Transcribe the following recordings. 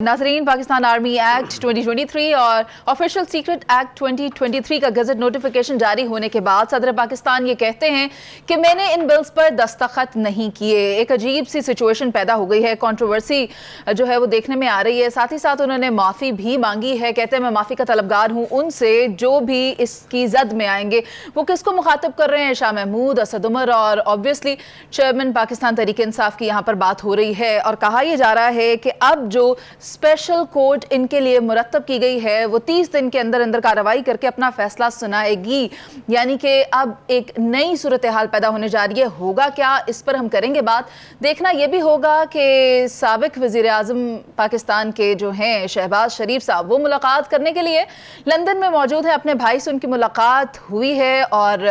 नाजरीन, Pakistan army act 2023 और official Secret act 2023 का गजट नोटिफिकेशन जारी होने के बाद सदर पाकिस्तान ये कहते हैं कि मैंने इन बिल्स पर दस्तखत नहीं किए। एक अजीब सी सिचुएशन पैदा हो गई है, कंट्रोवर्सी जो है वो देखने में आ रही है। साथ ही साथ उन्होंने माफ़ी भी मांगी है। कहते हैं मैं माफ़ी का तलबगार हूँ उनसे जो भी इसकी जद में आएंगे। वो किसको मुखातब कर रहे हैं? शाह महमूद, असद उमर और ऑब्वियसली चेयरमैन पाकिस्तान तहरीक इंसाफ की यहाँ पर बात हो रही है। और कहा यह जा रहा है कि अब जो स्पेशल कोर्ट इनके लिए मुरतब की गई है वो 30 दिन के अंदर अंदर कार्रवाई करके अपना फैसला सुनाएगी। यानी कि अब एक नई सूरत हाल पैदा होने जा रही है। होगा क्या, इस पर हम करेंगे बात। देखना यह भी होगा कि साबिक वज़ीर आज़म पाकिस्तान के जो हैं शहबाज शरीफ साहब, वो मुलाकात करने के लिए लंदन में मौजूद हैं। अपने भाई से उनकी मुलाकात हुई है और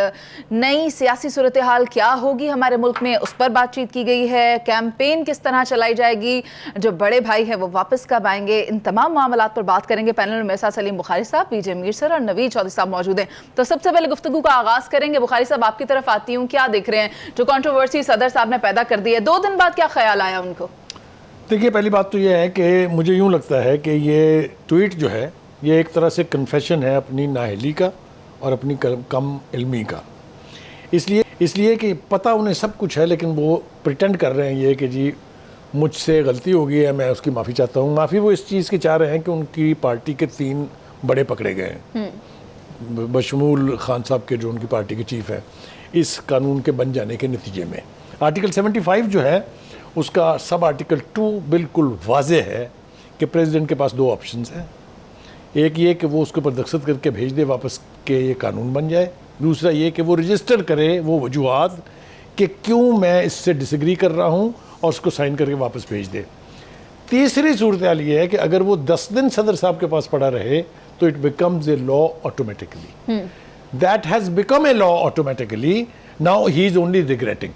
नई सियासी सूरत हाल क्या होगी हमारे मुल्क में, उस पर बातचीत की गई है। कैंपेन किस तरह चलाई जाएगी, जो बड़े भाई हैं वो वापस कब आएंगे, इन तमाम मामलात पर बात करेंगे। पैनल में मेरे साथ सलीम बुखारी साहब, पीजे मीर सर और नवीद चौधरी साहब मौजूद हैं। तो सबसे पहले गुफ्तगू का आगाज करेंगे। बुखारी साहब, आपकी तरफ आती हूँ, क्या देख रहे हैं जो कंट्रोवर्सी सदर साहब ने पैदा कर दी है? 2 दिन बाद क्या ख्याल आया उनको? देखिए, पहली बात तो ये है कि मुझे यूँ लगता है कि ये ट्वीट जो है ये एक तरह से कन्फेशन है अपनी नाअहली का और अपनी कम इल्मी का। इसलिए कि पता उन्हें सब कुछ है, लेकिन वो प्रिटेंड कर रहे हैं ये कि जी मुझसे गलती हो गई है, मैं उसकी माफ़ी चाहता हूँ। माफ़ी वो इस चीज़ की चाह रहे हैं कि उनकी पार्टी के 3 बड़े पकड़े गए हैं, बशमूल खान साहब के जो उनकी पार्टी के चीफ हैं, इस कानून के बन जाने के नतीजे में। आर्टिकल 75 जो है उसका सब आर्टिकल 2 बिल्कुल वाज़ेह है कि प्रेसिडेंट के पास 2 ऑप्शंस हैं। एक ये कि वो उसके ऊपर दस्तखत करके भेज दे वापस के ये कानून बन जाए। दूसरा ये कि वो रजिस्टर करे वो वजूहात कि क्यों मैं इससे डिसएग्री कर रहा हूँ और उसको साइन करके वापस भेज दे। तीसरी सूरत हाल ये है कि अगर वो 10 दिन सदर साहब के पास पड़ा रहे तो it becomes a law automatically. That has become a law automatically, now he is only regretting.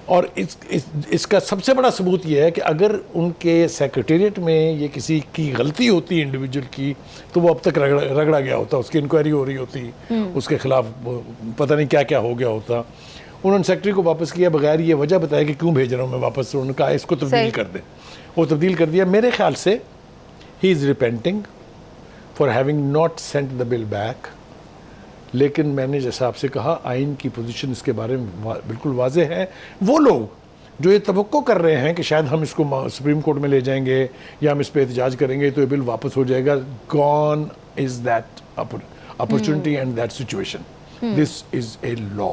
और इसका सबसे बड़ा सबूत ये है कि अगर उनके सेक्रेटेरिएट में ये किसी की गलती होती इंडिविजुअल की तो वो अब तक रगड़ा गया होता, उसकी इंक्वायरी हो रही होती, उसके खिलाफ पता नहीं क्या क्या हो गया होता। उन्होंने सेक्रेटरी को वापस किया बगैर ये वजह बताया कि क्यों भेज रहा हूँ मैं वापस। उन्होंने कहा इसको तब्दील कर दे, वो तब्दील कर दिया। मेरे ख्याल से he is repenting for having not sent the bill back. लेकिन मैंने जैसा आपसे कहा, आइन की पोजीशन इसके बारे में बिल्कुल वाज़ेह है। वो लोग जो ये तवक्को कर रहे हैं कि शायद हम इसको सुप्रीम कोर्ट में ले जाएंगे या हम इस पर एहतजाज करेंगे तो ये बिल वापस हो जाएगा, gone is that opportunity and that situation. This is a law.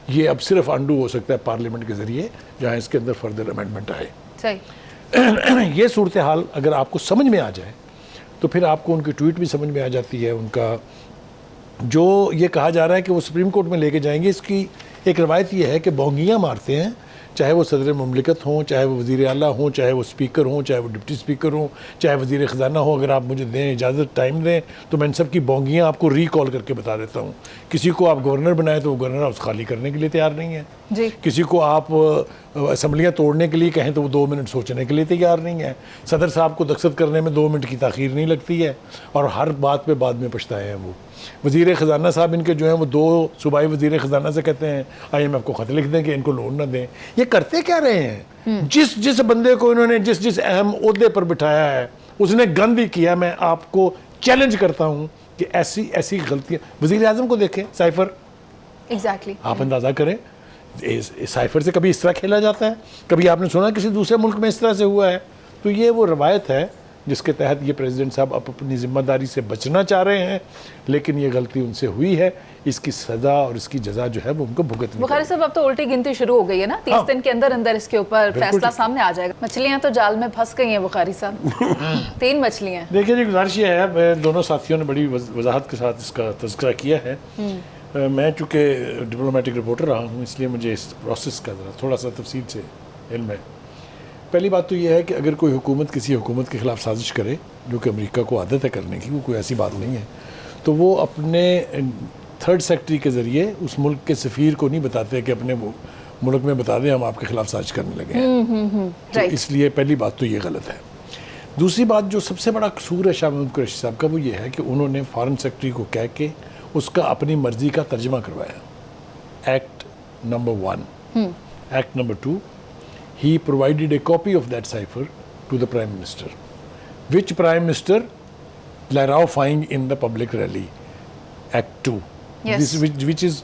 ये अब सिर्फ अंडू हो सकता है पार्लियामेंट के ज़रिए, जहाँ इसके अंदर फर्दर अमेंडमेंट आए। सही। ये सूरत हाल अगर आपको समझ में आ जाए तो फिर आपको उनकी ट्वीट भी समझ में आ जाती है। उनका जो ये कहा जा रहा है कि वो सुप्रीम कोर्ट में लेके जाएंगे, इसकी एक रवायत ये है कि बोंगियाँ मारते हैं, चाहे वो सदर मुमलिकत हों, चाहे वो वज़ीर आला हों, चाहे वो स्पीकर हों, चाहे वो डिप्टी स्पीकर हों, चाहे वज़ीर ख़जाना हो। अगर आप मुझे दें इजाज़त, टाइम दें, तो मैं इन सब की बोंगियाँ आपको रिकॉल करके बता देता हूँ। किसी को आप गवर्नर बनाए तो वो गवर्नर हाउस खाली करने के लिए तैयार नहीं है जी। किसी को आप असम्बलियाँ तोड़ने के लिए कहें तो वो 2 मिनट सोचने के लिए तैयार नहीं है। सदर साहब को दस्तखत करने में 2 मिनट की ताख़ीर नहीं लगती है और हर बात पे बाद में पछताए हैं वो। वज़ीर ख़जाना साहब इनके जो हैं वो 2 सूबाई वज़ीर ख़जाना से कहते हैं IMF को ख़त लिख दें कि इनको लोन ना दें। ये करते क्या रहे हैं? जिस बंदे को इन्होंने जिस अहम ओहदे पर बिठाया है उसने गंद ही किया। मैं आपको चैलेंज करता हूँ कि ऐसी गलतियाँ, वज़ीर आज़म को देखें, साइफ़र, एग्जैक्टली आप अंदाज़ा करें साइफ़र से कभी इस तरह खेला जाता है? कभी आपने सुना किसी दूसरे मुल्क में इस तरह से हुआ है? तो ये वो रवायत है जिसके तहत ये प्रेसिडेंट साहब अपनी ज़िम्मेदारी से बचना चाह रहे हैं, लेकिन ये गलती उनसे हुई है। इसकी सज़ा और इसकी जज़ा जो है वो उनको भुगतनी। बुखारी साहब, अब तो उल्टी गिनती शुरू हो गई है ना? 30 दिन के अंदर अंदर इसके ऊपर फैसला सामने आ जाएगा। मछलियाँ तो जाल में फंस गई हैं बुखारी साहब। 3 मछलियाँ। देखिए जी, गुजारिश ये है, दोनों साथियों ने बड़ी वजाहत के साथ इसका तज़किरा किया है। मैं चूँकि डिप्लोमेटिक रिपोर्टर रहा हूँ, इसलिए मुझे इस प्रोसेस का थोड़ा सा तफसील से इल्म है। पहली बात तो ये है कि अगर कोई हुकूमत किसी हुकूमत के ख़िलाफ़ साजिश करे, जो कि अमेरिका को आदत है करने की, वो कोई ऐसी बात नहीं है, तो वो अपने 3rd सेक्रेटरी के ज़रिए उस मुल्क के सफ़ीर को नहीं बताते कि अपने वो मुल्क में बता दें हम आपके ख़िलाफ़ साजिश करने लगे हैं। तो इसलिए पहली बात तो ये गलत है। दूसरी बात, जो सबसे बड़ा कसूर है शाह महमूद कुरैशी साहब का, वो ये है कि उन्होंने फ़ॉरेन सेक्रेटरी को कह के उसका अपनी मर्ज़ी का तर्जमा करवाया। Act number 1। Act number 2, he provided a copy of that cipher to the Prime Minister. Which Prime Minister? Lairao Fine in the public rally, Act 2. Yes. Which is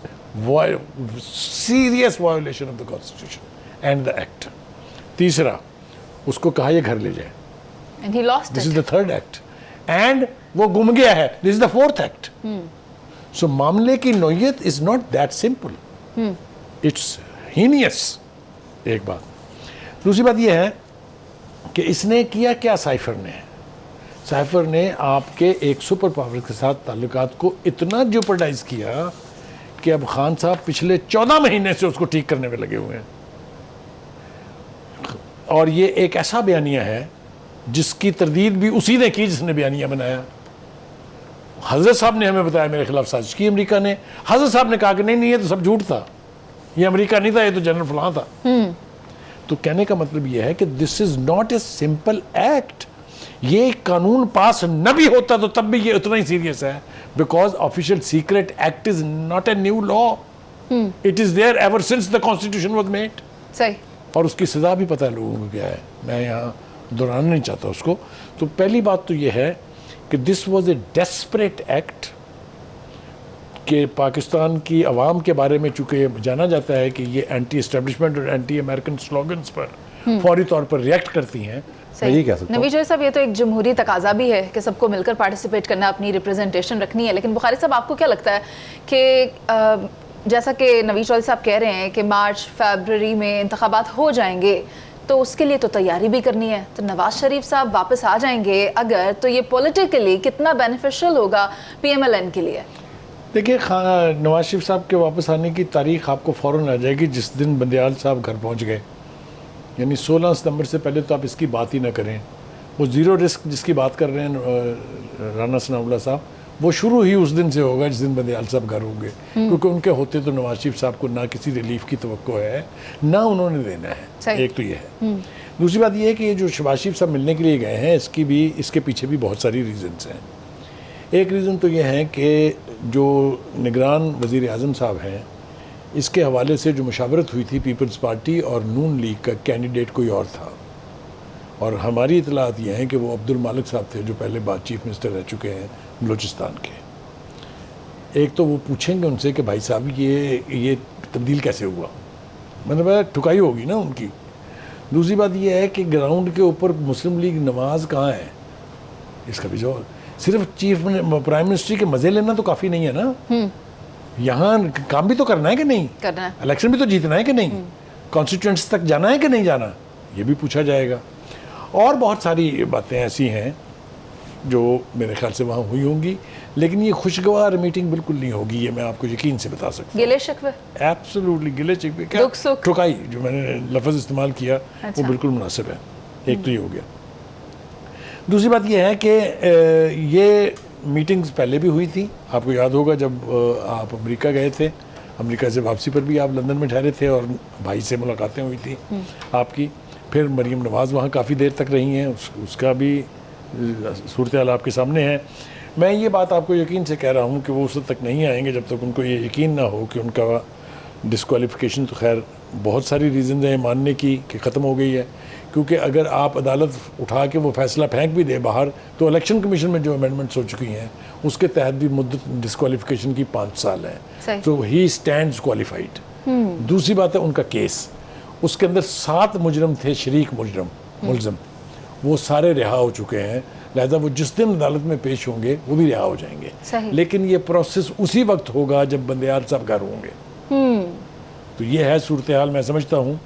serious violation of the Constitution and the Act. तीसरा, उसको कहा ये घर ले जाए. And he lost This it. is the third act. And वो गुम गया है. This is the fourth act. So मामले की नौयत is not that simple. It's heinous. एक बात. दूसरी बात ये है कि इसने किया क्या साइफर ने. साइफर ने आपके एक सुपर पावर के साथ ताल्लुकात को इतना जेपरडाइज किया कि अब खान साहब पिछले 14 महीने से उसको ठीक करने में लगे हुए हैं. और ये एक ऐसा बयानिया है जिसकी तरदीद भी उसी ने की जिसने बयानिया बनाया. हजरत साहब ने हमें बताया मेरे खिलाफ साजिश की अमेरिका ने. हजरत साहब ने कहा कि नहीं ये तो सब झूठ था, ये अमेरिका नहीं था, ये तो जनरल फलां था. तो कहने का मतलब ये है कि this is not a simple act. ये कानून पास न भी होता तो तब भी ये उतना ही सीरियस है, because Official Secret Act is not a new law. It is there ever since the constitution was made. सही. और उसकी सजा भी पता है लोगों को क्या है, मैं यहाँ दोहराना नहीं चाहता उसको. तो पहली बात तो ये है कि this was a desperate act कि पाकिस्तान की आवाम के बारे में चूँकि जाना जाता है कि ये एंटी एस्टेब्लिशमेंट और एंटी अमेरिकन स्लोगन्स पर फौरी तौर पर रिएक्ट करती हैं. यही कह सकता हूं. नबी साहब, ये तो एक जमहूरी तकाजा भी है कि सबको मिलकर पार्टिसिपेट करना, अपनी रिप्रेजेंटेशन रखनी है. लेकिन बुखारी साहब, आपको क्या लगता है कि जैसा कि नवीद चौधरी साहब कह रहे हैं कि मार्च फरवरी में इंतखाबात हो जाएंगे, तो उसके लिए तो तैयारी भी करनी है. तो नवाज शरीफ साहब वापस आ जाएंगे अगर, तो ये पॉलिटिकली कितना बेनिफिशियल होगा PMLN के लिए? देखिए, नवाज शरीफ साहब के वापस आने की तारीख आपको फ़ौरन आ जाएगी जिस दिन बंदियाल साहब घर पहुंच गए. यानी 16 सितंबर से पहले तो आप इसकी बात ही ना करें. वो ज़ीरो रिस्क जिसकी बात कर रहे हैं राना सनाउल्लाह साहब, वो शुरू ही उस दिन से होगा जिस दिन बंदियाल साहब घर होंगे. क्योंकि उनके होते तो नवाज शरीफ साहब को ना किसी रिलीफ की तवक्को है, ना उन्होंने देना है. एक तो ये है. दूसरी बात ये है कि ये जो शहबाज शरीफ साहब मिलने के लिए गए हैं, इसके पीछे भी बहुत सारी रीज़न्स हैं. एक रीज़न तो ये है कि जो निगरान वज़ीर आज़म साहब हैं, इसके हवाले से जो मुशावरत हुई थी पीपल्स पार्टी और नून लीग का कैंडिडेट कोई और था. और हमारी इतलात ये हैं कि वो अब्दुल मालिक साहब थे जो पहले बाद चीफ मिनिस्टर रह चुके हैं बलूचिस्तान के. एक तो वो पूछेंगे उनसे कि भाई साहब ये तब्दील कैसे हुआ, मतलब ठुकाई होगी ना उनकी. दूसरी बात ये है कि ग्राउंड के ऊपर मुस्लिम लीग नवाज कहाँ है, इसका भी जवाब. सिर्फ प्राइम मिनिस्टर के मज़े लेना तो काफ़ी नहीं है ना. यहाँ काम भी तो करना है कि नहीं, करना है. इलेक्शन भी तो जीतना है कि नहीं, कॉन्स्टिट्यूएंसी तक जाना है कि नहीं जाना, ये भी पूछा जाएगा. और बहुत सारी बातें ऐसी हैं जो मेरे ख्याल से वहाँ हुई होंगी, लेकिन ये खुशगवार मीटिंग बिल्कुल नहीं होगी, ये मैं आपको यकीन से बता सकता हूँ. गिले शिकवे, एब्सोल्युटली गिले शिकवे क्या, दुख सुख, ठुकाई जो मैंने लफ्ज़ इस्तेमाल किया अच्छा. वो बिल्कुल मुनासिब है. एक तो ये हो गया. दूसरी बात ये है कि ये मीटिंग्स पहले भी हुई थी. आपको याद होगा जब आप अमेरिका गए थे, अमेरिका से वापसी पर भी आप लंदन में ठहरे थे और भाई से मुलाकातें हुई थी आपकी. फिर मरीम नवाज़ वहाँ काफ़ी देर तक रही हैं, उसका भी सूरत हाल आपके सामने है. मैं ये बात आपको यकीन से कह रहा हूँ कि वो उस तक नहीं आएंगे जब तक उनको ये यकीन ना हो कि उनका डिस्क्वालिफिकेशन, तो खैर बहुत सारी रीज़न है मानने की कि ख़त्म हो गई है. क्योंकि अगर आप अदालत उठा के वो फैसला फेंक भी दे बाहर, तो इलेक्शन कमीशन में जो अमेंडमेंट्स हो चुकी हैं उसके तहत भी मुद्दत डिस्क्वालिफिकेशन की 5 साल है. तो ही स्टैंड्स क्वालिफाइड. दूसरी बात है उनका केस, उसके अंदर 7 मुजरम थे, शरीक मुलज़म, वो सारे रिहा हो चुके हैं. लिहाजा वो जिस दिन अदालत में पेश होंगे वो भी रिहा हो जाएंगे. लेकिन ये प्रोसेस उसी वक्त होगा जब बंदियाल साहब घर होंगे. तो ये है सूरत हाल. मैं समझता हूँ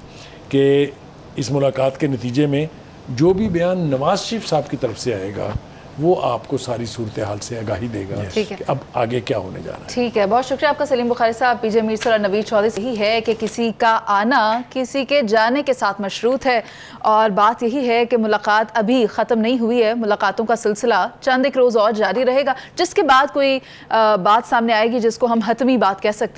कि इस मुलाकात के नतीजे में जो भी बयान नवाज शरीफ साहब की तरफ से आएगा वो आपको सारी सूरत हाल से आगाही देगा कि अब आगे क्या होने जा रहा है. ठीक है, बहुत शुक्रिया आपका सलीम बुखारी साहब. PJ मीरसर और नवीद चौधरी से ही है कि किसी का आना किसी के जाने के साथ मशरूत है. और बात यही है कि मुलाकात अभी ख़त्म नहीं हुई है, मुलाकातों का सिलसिला चंद एक रोज़ और जारी रहेगा, जिसके बाद कोई बात सामने आएगी जिसको हम हतमी बात कह सकते हैं.